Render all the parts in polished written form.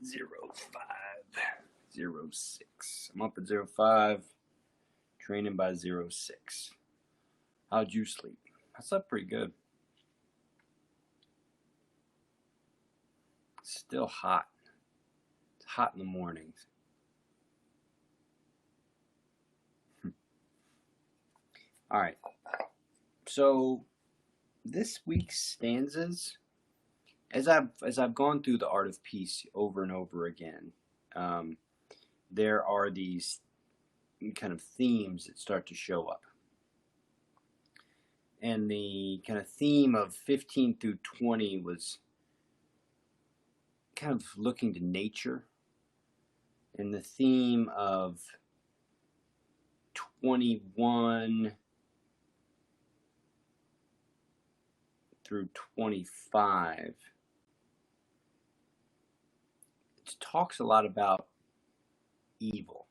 05:06. I'm up at 05, training by 06. How'd you sleep? I slept pretty good. It's still hot. It's hot in the mornings. All right. So this week's stanzas, as I've gone through the Art of Peace over and over again, there are these kind of themes that start to show up. And the kind of theme of 15 through 20 was kind of looking to nature. And the theme of 21 through 25, it talks a lot about evil.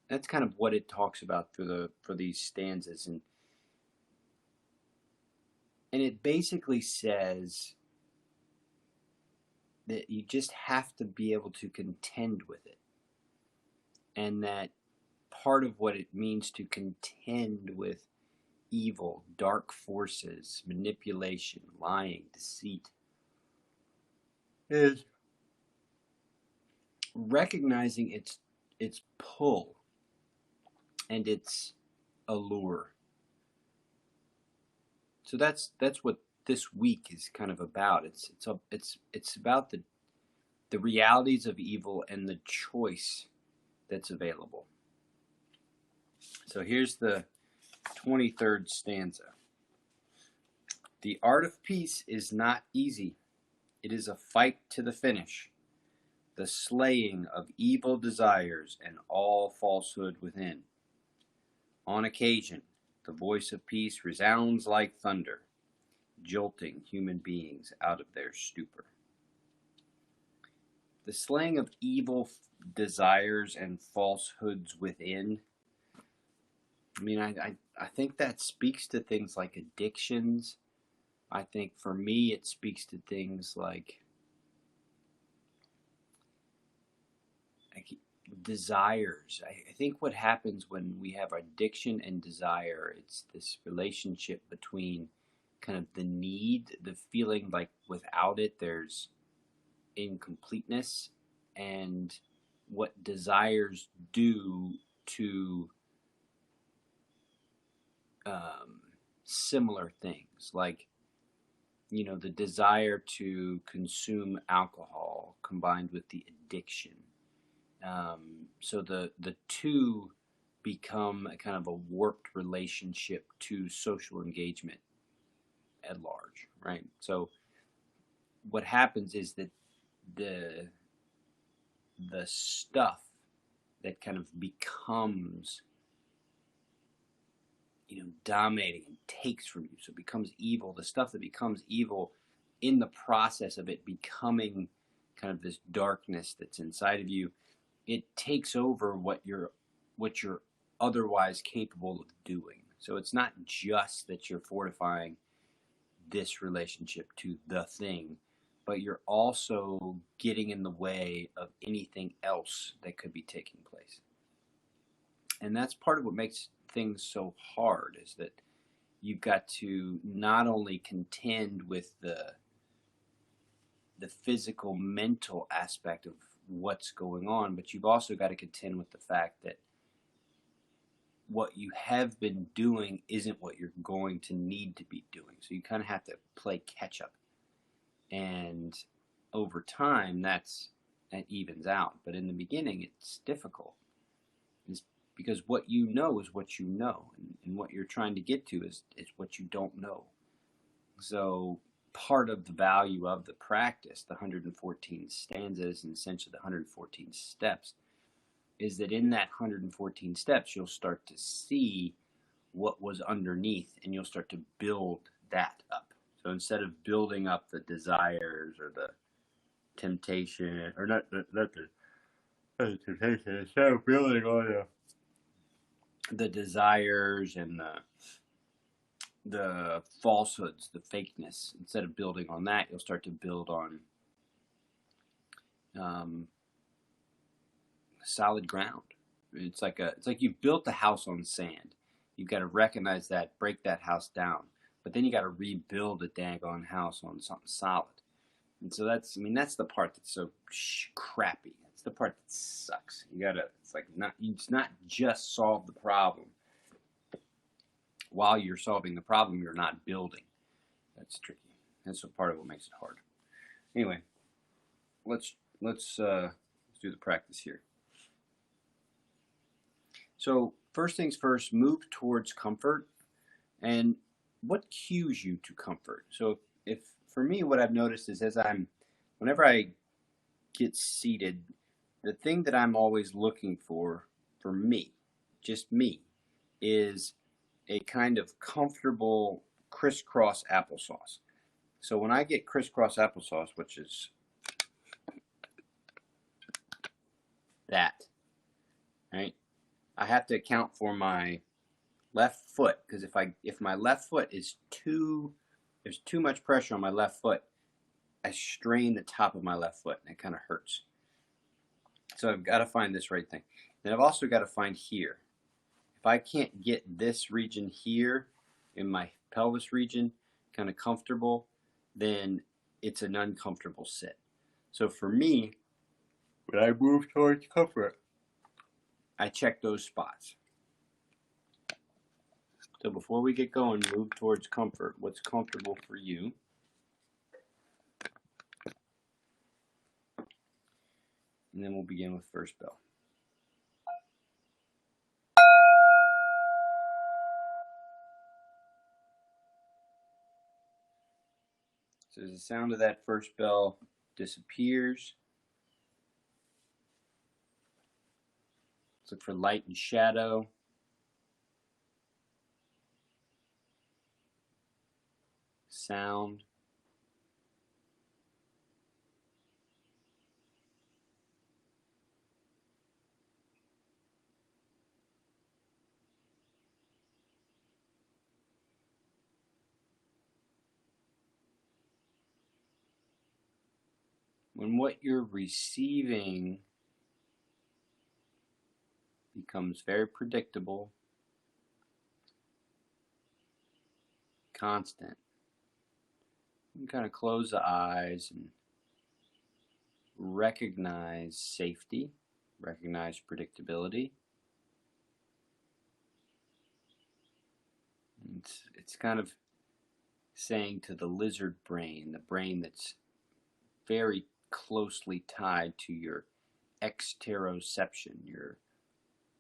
That's kind of what it talks about for these stanzas, and it basically says that you just have to be able to contend with it, and that part of what it means to contend with evil, dark forces, manipulation, lying, deceit, is recognizing its pull and its allure. So that's what this week is kind of about. It's about the realities of evil and the choice that's available. So here's the 23rd stanza. The art of peace is not easy. It is a fight to the finish, the slaying of evil desires and all falsehood within. On occasion, the voice of peace resounds like thunder, jolting human beings out of their stupor. The slaying of evil desires and falsehoods within, I mean, I think that speaks to things like addictions. I think for me it speaks to things like desires. I think what happens when we have addiction and desire, it's this relationship between kind of the need, the feeling like without it there's incompleteness, and what desires do to similar things, like, you know, the desire to consume alcohol combined with the addiction. So the two become a kind of a warped relationship to social engagement at large, right? So what happens is that the stuff that kind of becomes, you know, dominating and takes from you, so it becomes evil, the stuff that becomes evil in the process of it becoming kind of this darkness that's inside of you, it takes over what you're otherwise capable of doing. So it's not just that you're fortifying this relationship to the thing, but you're also getting in the way of anything else that could be taking place. And that's part of what makes things so hard, is that you've got to not only contend with the physical, mental aspect of what's going on, but you've also got to contend with the fact that what you have been doing isn't what you're going to need to be doing. So you kind of have to play catch up. And over time, that evens out. But in the beginning, it's difficult. It's because what you know is what you know. And what you're trying to get to is what you don't know. So part of the value of the practice, the 114 stanzas and essentially the 114 steps, is that in that 114 steps, you'll start to see what was underneath, and you'll start to build that up. So instead of building up the desires or the temptation, or not the temptation, instead of building all the desires and the falsehoods, the fakeness. Instead of building on that, you'll start to build on solid ground. It's like you built the house on sand. You've got to recognize that, break that house down, but then you got to rebuild a daggone house on something solid. And so that's the part that's so crappy. It's the part that sucks. It's not just solve the problem. While you're solving the problem, you're not building. That's tricky. That's part of what makes it hard. Anyway, let's do the practice here. So first things first, move towards comfort. And what cues you to comfort? So if for me, what I've noticed is whenever I get seated, the thing that I'm always looking for me, just me, is a kind of comfortable crisscross applesauce. So when I get crisscross applesauce, which is that, right? I have to account for my left foot, because if my left foot is there's too much pressure on my left foot, I strain the top of my left foot and it kind of hurts. So I've got to find this right thing. Then I've also got to find here. If I can't get this region here in my pelvis region kind of comfortable, then it's an uncomfortable sit. So for me, when I move towards comfort, I check those spots. So before we get going, move towards comfort. What's comfortable for you? And then we'll begin with first bell. So as the sound of that first bell disappears, let's look for light and shadow. Sound. When what you're receiving becomes very predictable, constant, you can kind of close the eyes and recognize safety, recognize predictability. It's kind of saying to the lizard brain, the brain that's very closely tied to your exteroception, your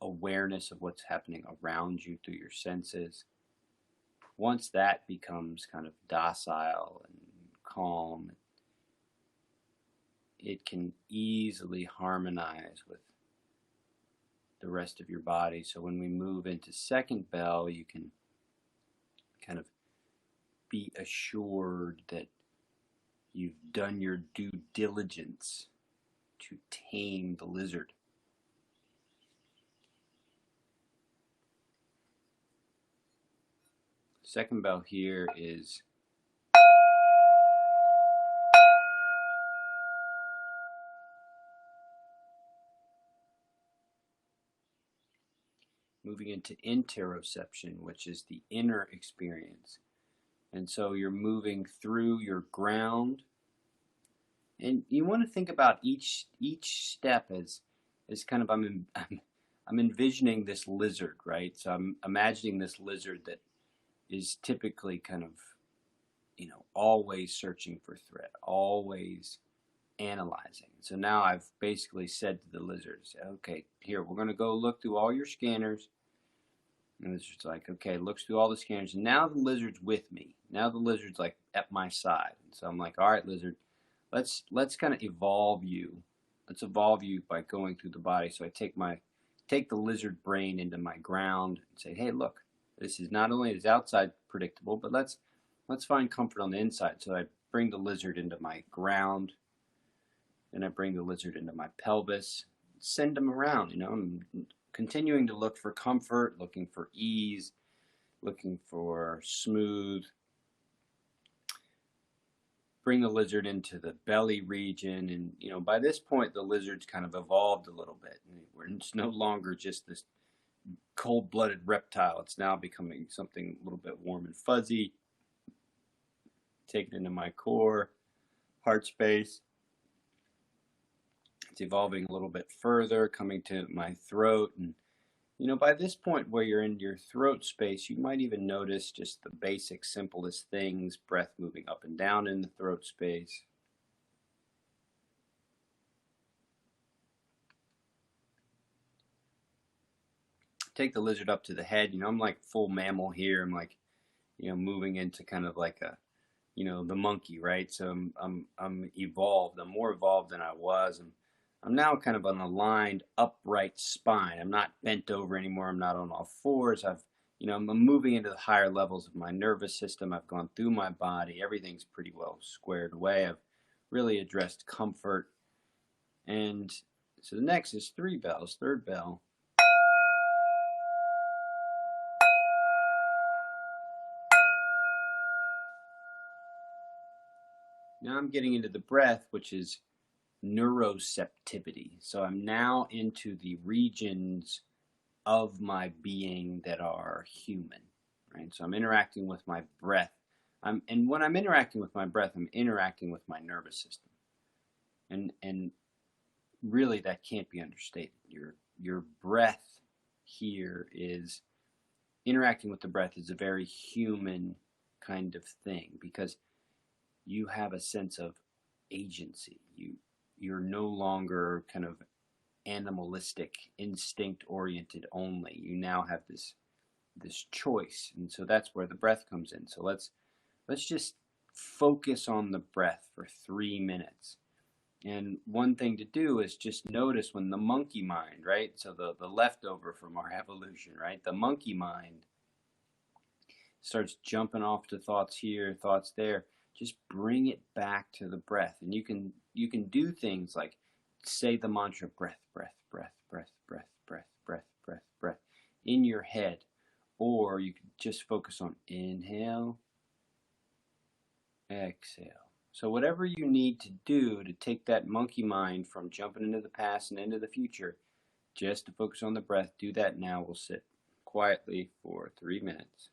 awareness of what's happening around you through your senses. Once that becomes kind of docile and calm, it can easily harmonize with the rest of your body. So when we move into second bell, you can kind of be assured that you've done your due diligence to tame the lizard. Second bell here is moving into interoception, which is the inner experience. And so you're moving through your ground. And you want to think about each step as kind of, I'm envisioning this lizard, right? So I'm imagining this lizard that is typically kind of, always searching for threat, always analyzing. So now I've basically said to the lizard, okay, here, we're going to go look through all your scanners. And the lizard's like, okay, looks through all the scanners. And now the lizard's with me. Now the lizard's like at my side. And so I'm like, all right, lizard, let's kind of evolve you. Let's evolve you by going through the body. So I take the lizard brain into my ground and say, hey, look, this is not only is outside predictable, but let's find comfort on the inside. So I bring the lizard into my ground, and I bring the lizard into my pelvis, send them around. I'm continuing to look for comfort, looking for ease, looking for smooth. Bring the lizard into the belly region, and by this point the lizard's kind of evolved a little bit. It's no longer just this cold-blooded reptile. It's now becoming something a little bit warm and fuzzy. Take it into my core, heart space. It's evolving a little bit further, coming to my throat. And by this point where you're in your throat space, you might even notice just the basic, simplest things, breath moving up and down in the throat space. Take the lizard up to the head. I'm like full mammal here. I'm like, moving into kind of like a, the monkey, right? So I'm evolved. I'm more evolved than I was. I'm now kind of an aligned, upright spine. I'm not bent over anymore. I'm not on all fours. I'm moving into the higher levels of my nervous system. I've gone through my body. Everything's pretty well squared away. I've really addressed comfort. And so the next is 3 bells, third bell. Now I'm getting into the breath, which is neuroceptivity. So I'm now into the regions of my being that are human, right? So I'm interacting with my breath. And when I'm interacting with my breath, I'm interacting with my nervous system. And really that can't be understated. Your breath here is interacting with the breath is a very human kind of thing, because you have a sense of agency. You're no longer kind of animalistic, instinct oriented only. You now have this choice, and so that's where the breath comes in. So let's just focus on the breath for 3 minutes. And one thing to do is just notice when the monkey mind, right? So the leftover from our evolution, right? The monkey mind starts jumping off to thoughts here, thoughts there. Just bring it back to the breath. And you can do things like say the mantra breath, breath, breath, breath, breath, breath, breath, breath, breath in your head. Or you can just focus on inhale, exhale. So whatever you need to do to take that monkey mind from jumping into the past and into the future, just to focus on the breath, do that now. We'll sit quietly for 3 minutes.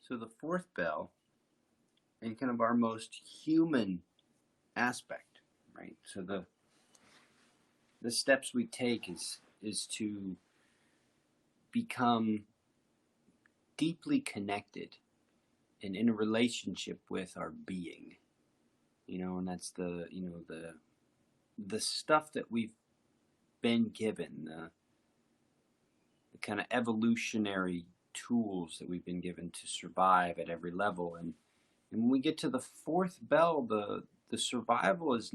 So the fourth bell, and kind of our most human aspect, right? So the steps we take is to become deeply connected and in a relationship with our being, and that's the stuff that we've been given, the kind of evolutionary tools that we've been given to survive at every level. And when we get to the fourth bell, the survival is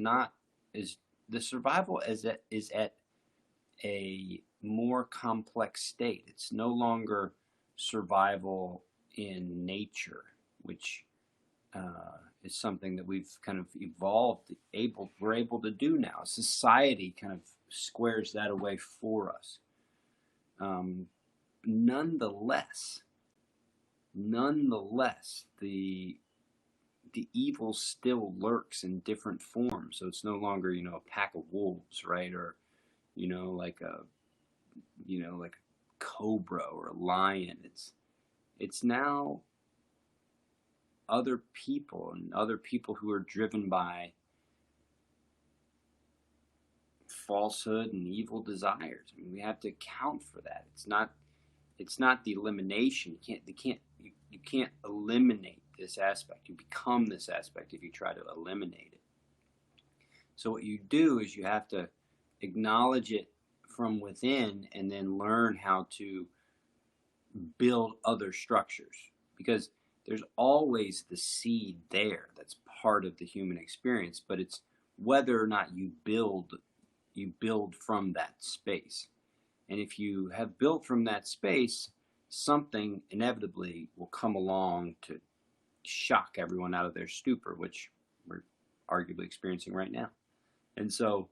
at a more complex state. It's no longer survival in nature, which is something that we've kind of evolved, we're able to do now. Society kind of squares that away for us. Nonetheless, the evil still lurks in different forms. So it's no longer, a pack of wolves, right? Or, like a cobra or a lion. It's now other people who are driven by falsehood and evil desires. I mean, we have to account for that. It's not the elimination. You can't eliminate this aspect. You become this aspect if you try to eliminate it. So what you do is you have to acknowledge it from within and then learn how to build other structures, because there's always the seed there that's part of the human experience, but it's whether or not you build from that space. And if you have built from that space, something inevitably will come along to shock everyone out of their stupor, which we're arguably experiencing right now. And so,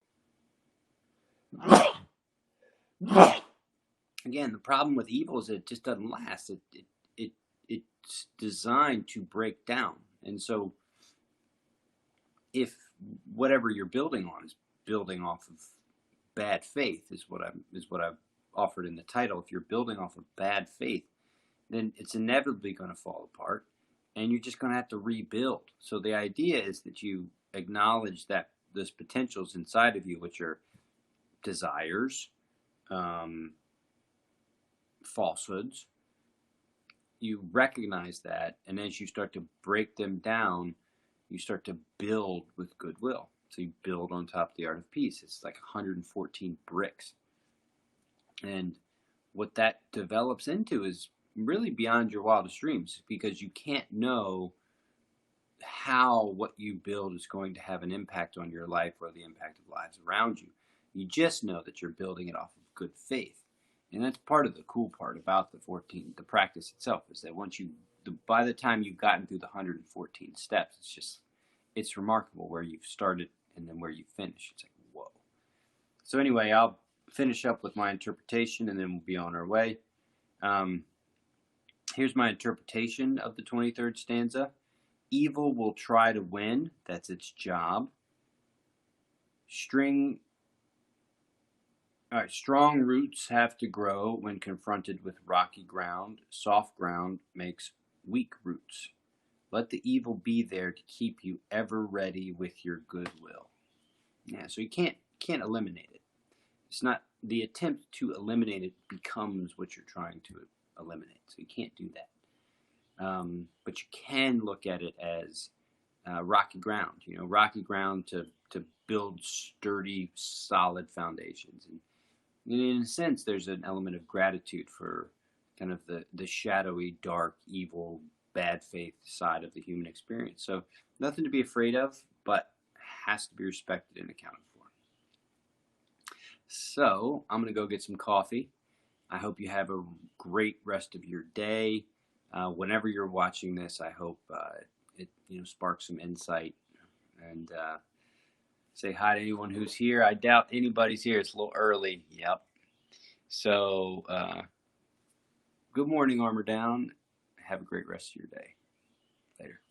again, the problem with evil is it just doesn't last. It's designed to break down. And so if whatever you're building on is building off of bad faith, is what I've offered in the title. If you're building off of bad faith, then it's inevitably going to fall apart, and you're just going to have to rebuild. So the idea is that you acknowledge that those potentials inside of you, which are desires, falsehoods, you recognize that, and as you start to break them down, you start to build with goodwill. So you build on top of the art of peace. It's like 114 bricks. And what that develops into is really beyond your wildest dreams, because you can't know how what you build is going to have an impact on your life or the impact of lives around you. You just know that you're building it off of good faith. And that's part of the cool part about the practice itself, is that by the time you've gotten through the 114 steps, it's remarkable where you've started and then where you finish. It's like, whoa. So anyway, I'll finish up with my interpretation and then we'll be on our way. Here's my interpretation of the 23rd stanza. Evil will try to win. That's its job. Strong roots have to grow when confronted with rocky ground. Soft ground makes weak roots. Let the evil be there to keep you ever ready with your goodwill. Yeah, so you can't eliminate it. It's not the attempt to eliminate it becomes what you're trying to eliminate. So you can't do that. But you can look at it as rocky ground. Rocky ground to build sturdy, solid foundations. And in a sense, there's an element of gratitude for kind of the shadowy, dark, evil, bad faith side of the human experience. So nothing to be afraid of, but has to be respected and accounted for. So I'm going to go get some coffee. I hope you have a great rest of your day. Whenever you're watching this, I hope it sparks some insight. And say hi to anyone who's here. I doubt anybody's here. It's a little early. Yep. So good morning, Armor Down. Have a great rest of your day. Later.